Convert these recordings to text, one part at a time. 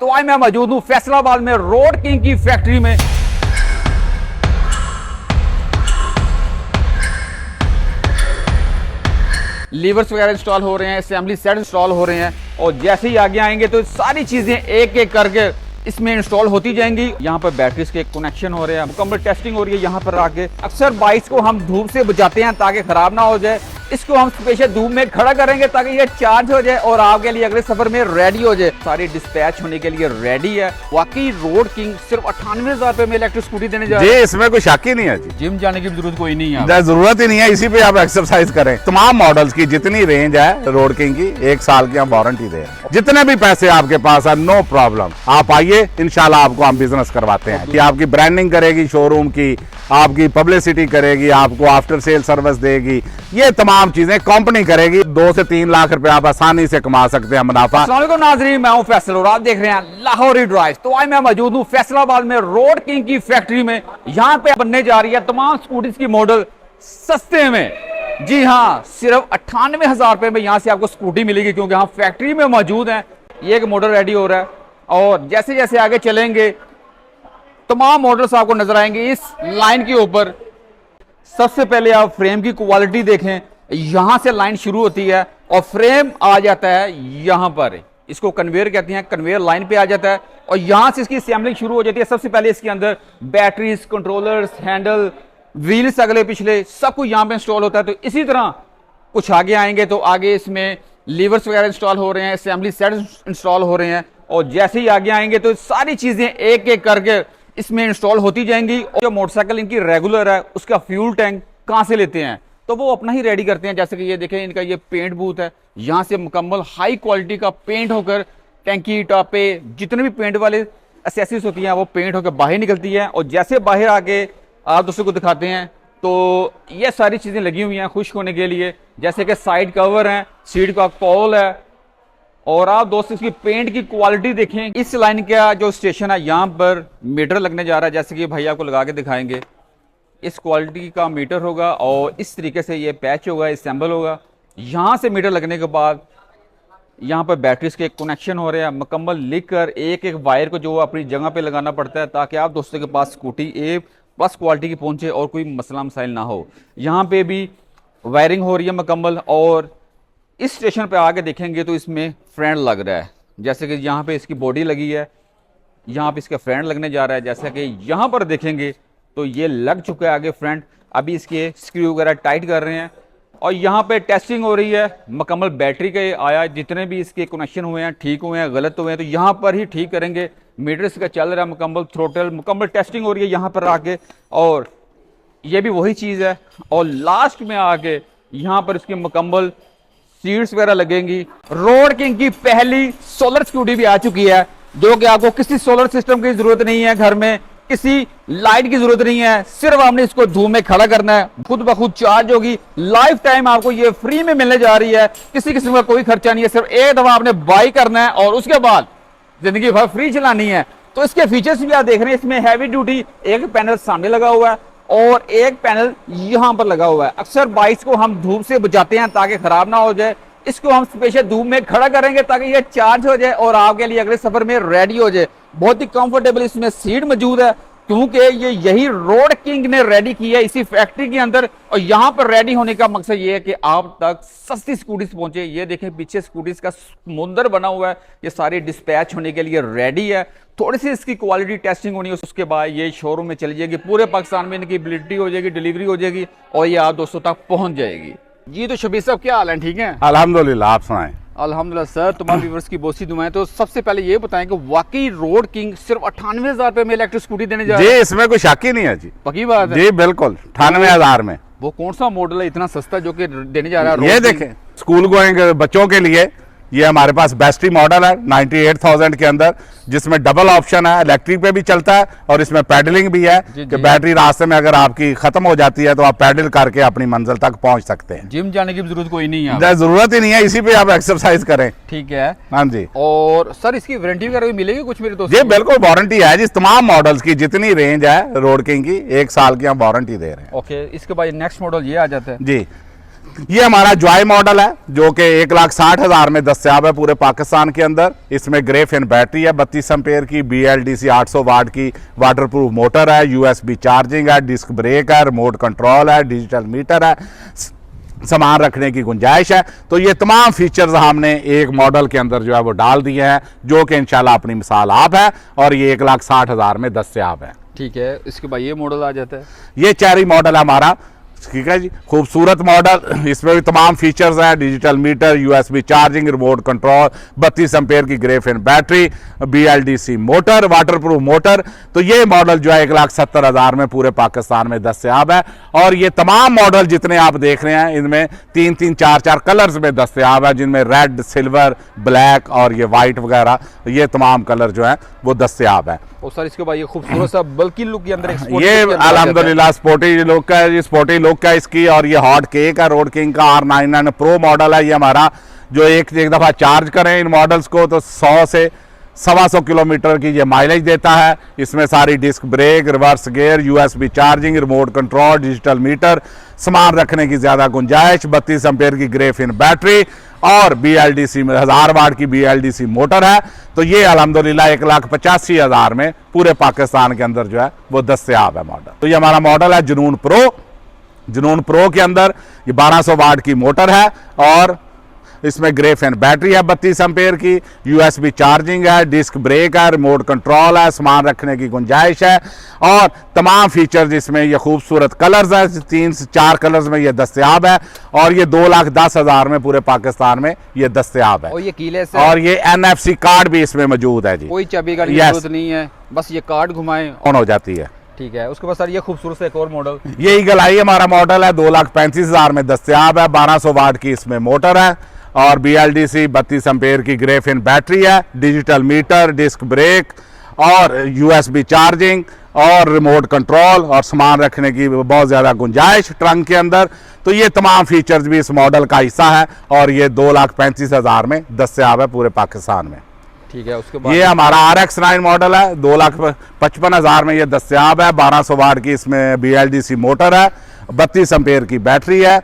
तो आज मैं मौजूद हूँ फैसलाबाद में रोड किंग की फैक्ट्री में। लीवर्स वगैरह इंस्टॉल हो रहे हैं, असेंबली सेट इंस्टॉल हो रहे हैं और जैसे ही आगे आएंगे तो सारी चीजें एक एक करके इसमें इंस्टॉल होती जाएंगी। यहाँ पर बैटरीज के कनेक्शन हो रहे हैं, मुकम्मल टेस्टिंग हो रही है। यहाँ पर आके अक्सर बाइक्स को हम धूप से बचाते हैं ताकि खराब ना हो जाए। इसको हम स्पेशल धूप में खड़ा करेंगे ताकि ये चार्ज हो जाए और आपके लिए अगले सफर में रेडी हो जाए। सारी डिस्पैच होने के लिए रेडी है। वाकई रोड किंग सिर्फ 98,000 रुपए में इलेक्ट्रिक स्कूटी देने जा रहे हैं। इसमें कोई शक ही नहीं है जी। जिम जाने की जरूरत कोई नहीं है, जरूरत ही नहीं है। इसी पे आप एक्सरसाइज करें। तमाम मॉडल्स की जितनी रेंज है रोड किंग की 1 साल की हम वारंटी दे रहे हैं। जितने भी पैसे आपके पास है नो प्रॉब्लम, आप आइए, इंशाल्लाह आपको हम बिजनेस करवाते हैं कि आपकी ब्रांडिंग करेगी शोरूम की, आपकी पब्लिसिटी करेगी, आपको आफ्टर सेल सर्विस देगी, ये तमाम चीजें कंपनी करेगी। 2 से 3 लाख रुपए आप आसानी से कमा सकते हैं मुनाफा। अस्सलाम वालेकुम नाज़रीन, मैं हूं फैसल और आप देख रहे हैं लाहौरी ड्राइव। तो आज मैं मौजूद हूं फैसलाबाद में रोड किंग की फैक्ट्री में। यहां पे बनने जा रही है तमाम स्कूटीज की मॉडल सस्ते में। जी हाँ, सिर्फ 98,000 रुपए में यहां से आपको स्कूटी मिलेगी क्योंकि हम फैक्ट्री में मौजूद हैं। ये एक मॉडल रेडी हो रहा है और जैसे जैसे आगे चलेंगे तमाम मॉडल्स आपको नजर आएंगे इस लाइन के ऊपर। सबसे पहले आप फ्रेम की क्वालिटी देखें, यहां से लाइन शुरू होती है और फ्रेम आ जाता है यहां पर, इसको कन्वेयर कहते हैं, कन्वेयर लाइन पे आ जाता है और यहां से इसकी असेंबलिंग शुरू हो जाती है। सबसे पहले इसके अंदर बैटरीज, कंट्रोलर्स, हैंडल, व्हील्स अगले पिछले सब कुछ यहां पे इंस्टॉल होता है। तो इसी तरह कुछ आगे आएंगे तो आगे इसमें लीवर्स वगैरह इंस्टॉल हो रहे हैं, असेंबली सेट इंस्टॉल हो रहे हैं और जैसे ही आगे आएंगे तो सारी चीजें एक एक करके इसमें इंस्टॉल होती जाएंगी। और जो मोटरसाइकिल इनकी रेगुलर है उसका फ्यूल टैंक कहां से लेते हैं तो वो अपना ही रेडी करते हैं। जैसे कि ये देखें, इनका ये पेंट बूथ है, यहां से मुकम्मल हाई क्वालिटी का पेंट होकर टैंकी टापे जितने भी पेंट वाले एसेसरीज होती हैं वो पेंट होकर बाहर निकलती है। और जैसे बाहर आके आप दोस्तों को दिखाते हैं तो ये सारी चीजें लगी हुई हैं खुश्क होने के लिए, जैसे कि साइड कवर है, सीट का कॉल है। और आप दोस्तों इसकी पेंट की क्वालिटी देखें। इस लाइन का जो स्टेशन है यहाँ पर मीटर लगने जा रहा है, जैसे कि भाई आपको लगा के दिखाएंगे। इस क्वालिटी का मीटर होगा और इस तरीके से ये पैच होगा, असेंबल होगा। यहाँ से मीटर लगने के बाद यहाँ पर बैटरीज के कनेक्शन हो रहे हैं, मुकम्मल लिख कर एक एक वायर को जो अपनी जगह पे लगाना पड़ता है ताकि आप दोस्तों के पास स्कूटी ए प्लस क्वालिटी की पहुँचे और कोई मसला मसाइल ना हो। यहाँ पे भी वायरिंग हो रही है मुकम्मल। और इस स्टेशन पे आके देखेंगे तो इसमें फ्रेंड लग रहा है, जैसे कि यहाँ पे इसकी बॉडी लगी है, यहाँ पे इसका फ्रेंड लगने जा रहा है। जैसा कि यहाँ पर देखेंगे तो ये लग चुका है आगे फ्रंट। अभी इसके स्क्रू वगैरह टाइट कर रहे हैं और यहाँ पे टेस्टिंग हो रही है। मुकम्मल बैटरी के आया, जितने भी इसके कनेक्शन हुए हैं ठीक हुए हैं, गलत हुए हैं तो यहाँ पर ही ठीक करेंगे। मीटर इसका चल रहा है मुकम्मल, थ्रोटल मुकम्मल टेस्टिंग हो रही है यहाँ पर आके। और ये भी वही चीज़ है। और लास्ट में आके यहाँ पर इसकी मुकम्मल सीट्स वगैरह लगेंगी। रोड किंग की पहली सोलर स्कूटी भी आ चुकी है जो कि आपको किसी सोलर सिस्टम की जरूरत नहीं है, घर में किसी लाइट की जरूरत नहीं है, सिर्फ आपने इसको धूप में खड़ा करना है, खुद ब खुद चार्ज होगी। लाइफ टाइम आपको ये फ्री में मिलने जा रही है, किसी किस्म का कोई खर्चा नहीं है, सिर्फ एक दफा आपने बाई करना है और उसके बाद जिंदगी भर फ्री चलानी है। तो इसके फीचर्स भी आप देख रहे हैं। इसमें हैवी ड्यूटी एक पैनल सामने लगा हुआ है और एक पैनल यहां पर लगा हुआ है। अक्सर बाइक्स को हम धूप से बचाते हैं ताकि खराब ना हो जाए। इसको हम स्पेशल धूप में खड़ा करेंगे ताकि ये चार्ज हो जाए और आपके लिए अगले सफर में रेडी हो जाए। बहुत ही कंफर्टेबल इसमें सीट मौजूद है क्योंकि ये यही रोड किंग ने रेडी की है इसी फैक्ट्री के अंदर। और यहाँ पर रेडी होने का मकसद ये है कि आप तक सस्ती स्कूटीज पहुंचे। ये देखें पीछे स्कूटीज का समुंदर बना हुआ है, ये सारी डिस्पैच होने के लिए रेडी है। थोड़ी सी इसकी क्वालिटी टेस्टिंग होनी है, उसके बाद ये शोरूम में चली जाएगी। पूरे पाकिस्तान में इनकी एबिलिटी हो जाएगी, डिलीवरी हो जाएगी और ये आप दोस्तों तक पहुंच जाएगी। जी तो शबीर साहब क्या हाल है, ठीक है? अल्हम्दुलिल्लाह, आप सुनाएं। अल्हम्दुलिल्लाह सर, तुम्हारे व्यूअर्स की बहुत सी दुआएं। तो सबसे पहले ये बताएं कि वाकई रोड किंग सिर्फ 98,000 रुपए में इलेक्ट्रिक स्कूटी देने जा रहा है? जी, इसमें कोई शक ही नहीं है जी। पक्की बात है जी बिल्कुल, 98,000 में। वो कौन सा मॉडल है इतना सस्ता जो कि देने जा रहा है? ये देखें, स्कूल गोइंग बच्चों के लिए ये हमारे पास बेस्ट ही मॉडल है 98,000 के अंदर, जिसमें डबल ऑप्शन है, इलेक्ट्रिक पे भी चलता है और इसमें पैडलिंग भी है कि बैटरी रास्ते में अगर आपकी खत्म हो जाती है तो आप पैडल करके अपनी मंजिल तक पहुंच सकते हैं। जिम जाने की जरूरत कोई नहीं है, जरूरत ही नहीं है, इसी पे आप एक्सरसाइज करें। ठीक है। हाँ जी। और सर इसकी वारंटी वगैरह भी मिलेगी कुछ मेरे दोस्त? जी बिल्कुल, वारंटी है जी। तमाम मॉडल्स की जितनी रेंज है रोड किंग की 1 साल की हम वारंटी दे रहे हैं। ओके, इसके बाद नेक्स्ट मॉडल ये आ जाता है जी। ये हमारा जॉय मॉडल है जो कि 1,60,000 में दस्तयाब है पूरे पाकिस्तान के अंदर। इसमें ग्रेफेन बैटरी है 32 एम्पेयर की, BLDC 800 वाट की वाटरप्रूफ मोटर है, USB चार्जिंग है, डिस्क ब्रेक है, रिमोट कंट्रोल है, डिजिटल मीटर है, सामान रखने की गुंजाइश है। तो ये तमाम फीचर्स हमने एक मॉडल के अंदर जो है वो डाल दिए हैं, जो कि इंशाल्लाह अपनी मिसाल आप है, और ये 1,60,000 में दस्तयाब है। ठीक है, इसके बाद ये मॉडल आ जाता है, ये चेरी मॉडल है हमारा, ठीक है जी, खूबसूरत मॉडल। इसमें भी तमाम फीचर्स हैं, digital meter, USB charging, remote control, 32 ampere की graphene battery, BLDC motor, waterproof motor. तो ये मॉडल जो है 1,70,000 में पूरे पाकिस्तान में दस्तयाब है। और ये तमाम मॉडल जितने आप देख रहे हैं इनमें 3-3, 4-4 कलर्स में दस्तयाब है, जिनमें रेड, सिल्वर, ब्लैक और ये वाइट वगैरह, ये तमाम कलर जो है वो दस्तयाब है। और सर इसके बाद ये खूबसूरत सा बल्कि लुक के अंदर ये अल्हम्दुलिल्लाह स्पोर्टी लुक का है, स्पोर्टी लुक है इसकी। और ये हॉट केक है, रोड किंग का R99 प्रो मॉडल है ये हमारा, जो एक दफ़ा चार्ज करें इन मॉडल्स को तो 100 से 125 किलोमीटर की ये माइलेज देता है। इसमें सारी disc brake, reverse gear, USB charging, remote control, digital meter, सामान रखने की ज़्यादा गुंजाइश, 32 एम्पेयर की ग्रेफिन बैटरी और BLDC में 1000 वाट की BLDC मोटर है। तो ये अल्हम्दुलिल्लाह 1,85,000 में पूरे पाकिस्तान के अंदर जो है वो दस्तयाब है मॉडल। तो ये हमारा मॉडल है जुनून प्रो। जुनून प्रो के अंदर ये 1200 वाट की मोटर है और इसमें ग्रेफेन बैटरी है 32 एम्पेयर की, USB चार्जिंग है, डिस्क ब्रेक है, रिमोट कंट्रोल है, सामान रखने की गुंजाइश है और तमाम फीचर्स इसमें ये खूबसूरत कलर्स है, 3 से 4 कलर्स में ये दस्तयाब है। और ये 2,10,000 में पूरे पाकिस्तान में ये दस्तयाब है। और ये कीलेस और ये NFC कार्ड भी इसमें मौजूद है जी, कोई चाबी का जरूरत नहीं है, बस ये कार्ड घुमाएं ऑन हो जाती है। ठीक है, उसके बाद सर ये खूबसूरत से एक और मॉडल, ये ईगल आई हमारा मॉडल है, 2,35,000 में दस्तयाब है, 1200 वाट की इसमें मोटर है और BLDC 32 एम्पेयर की ग्रेफिन बैटरी है, डिजिटल मीटर, डिस्क ब्रेक और USB चार्जिंग और रिमोट कंट्रोल और सामान रखने की बहुत ज़्यादा गुंजाइश ट्रंक के अंदर। तो ये तमाम फीचर्स भी इस मॉडल का हिस्सा है और ये 2,35,000 में दस्तयाब है पूरे पाकिस्तान में। ठीक है, उसके बाद ये हमारा RX9 मॉडल है, 2,55,000 में ये दस्तयाब है, 1200 वाट की इसमें BLDC मोटर है, 32 एम्पेयर की बैटरी है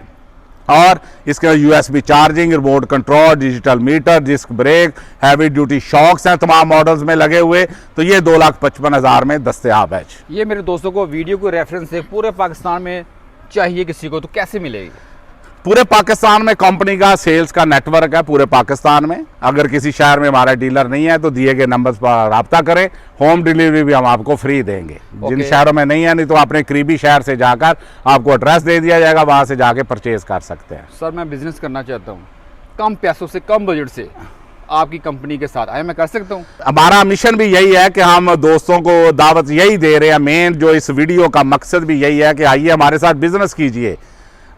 और इसके USB charging, remote control, digital meter, disc brake, heavy duty shocks हैं तमाम मॉडल्स में लगे हुए। तो ये 2,55,000 में दस्तयाब है। ये मेरे दोस्तों को वीडियो को रेफरेंस से पूरे पाकिस्तान में चाहिए किसी को तो कैसे मिलेगी? पूरे पाकिस्तान में कंपनी का सेल्स का नेटवर्क है पूरे पाकिस्तान में। अगर किसी शहर में हमारा डीलर नहीं है तो दिए गए नंबर्स पर रब्ता करें, होम डिलीवरी भी हम आपको फ्री देंगे। जिन शहरों में नहीं है, नहीं तो अपने करीबी शहर से जाकर आपको एड्रेस दे दिया जाएगा, वहां से जाके परचेज कर सकते हैं। सर मैं बिजनेस करना चाहता हूँ, कम पैसों से, कम बजट से आपकी कंपनी के साथ आए, मैं कर सकता हूँ? हमारा मिशन भी यही है कि हम दोस्तों को दावत यही दे रहे हैं। मेन जो इस वीडियो का मकसद भी यही है कि आइए हमारे साथ बिजनेस कीजिए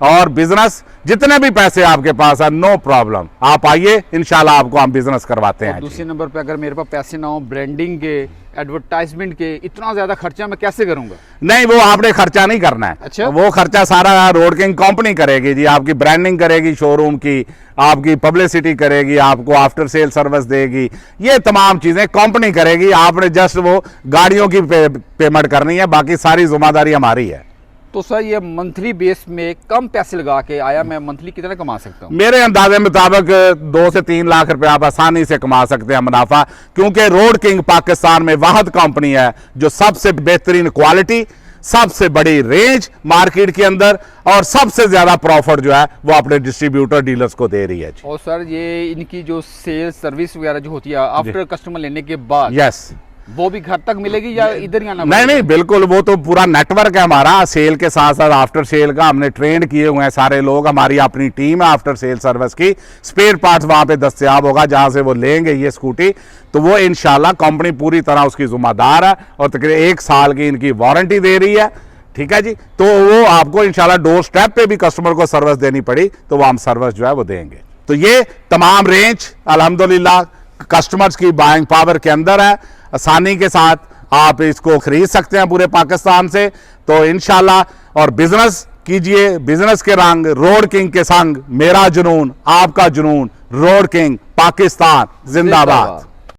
और बिजनेस जितने भी पैसे आपके पास है नो प्रॉब्लम, आप आइए, इंशाल्लाह आपको हम बिजनेस करवाते हैं। दूसरे नंबर पे अगर मेरे पास पैसे ना हो ब्रांडिंग के, एडवर्टाइजमेंट के, इतना ज्यादा खर्चा मैं कैसे करूंगा? नहीं, वो आपने खर्चा नहीं करना है। अच्छा? वो खर्चा सारा रोड किंग कंपनी करेगी जी। आपकी ब्रांडिंग करेगी शोरूम की, आपकी पब्लिसिटी करेगी, आपको आफ्टर सेल सर्विस देगी, ये तमाम चीजें कंपनी करेगी। आपने जस्ट वो गाड़ियों की पेमेंट करनी है, बाकी सारी जिम्मेदारी हमारी है। तो सर ये मंथली बेस में कम पैसे लगा के आया, मैं मंथली कितना कमा सकता हूँ? मेरे अंदाजे मुताबिक 2 से 3 लाख रुपए आप आसानी से कमा सकते हैं मुनाफा, क्योंकि रोड किंग पाकिस्तान में वाहिद कंपनी है जो सबसे बेहतरीन क्वालिटी, सबसे बड़ी रेंज मार्केट के अंदर और सबसे ज्यादा प्रॉफिट जो है वो अपने डिस्ट्रीब्यूटर डीलर्स को दे रही है। और सर ये इनकी जो सेल्स सर्विस वगैरह जो होती है आफ्टर कस्टमर लेने के बाद, यस, वो भी घर तक मिलेगी या इधर ही आना? नहीं, बिल्कुल, वो तो पूरा नेटवर्क है हमारा। सेल के साथ साथ आफ्टर सेल का हमने ट्रेंड किए हुए हैं सारे लोग, हमारी अपनी टीम है आफ्टर सेल सर्विस की। स्पेयर पार्ट्स वहां पे दस्तयाब होगा जहां से वो लेंगे ये स्कूटी, तो वो इंशाल्लाह कंपनी पूरी तरह उसकी जिम्मेदार है और तकरीबन 1 साल की इनकी वारंटी दे रही है। ठीक है जी, तो वो आपको इंशाल्लाह डोर स्टेप पे भी कस्टमर को सर्विस देनी पड़ी तो वो हम सर्विस जो है वो देंगे। तो ये तमाम रेंज अल्हम्दुलिल्लाह कस्टमर्स की बाइंग पावर के अंदर है, आसानी के साथ आप इसको खरीद सकते हैं पूरे पाकिस्तान से। तो इंशाल्लाह और बिजनेस कीजिए, बिजनेस के रंग रोड किंग के संग। मेरा जुनून, आपका जुनून, रोड किंग पाकिस्तान जिंदाबाद।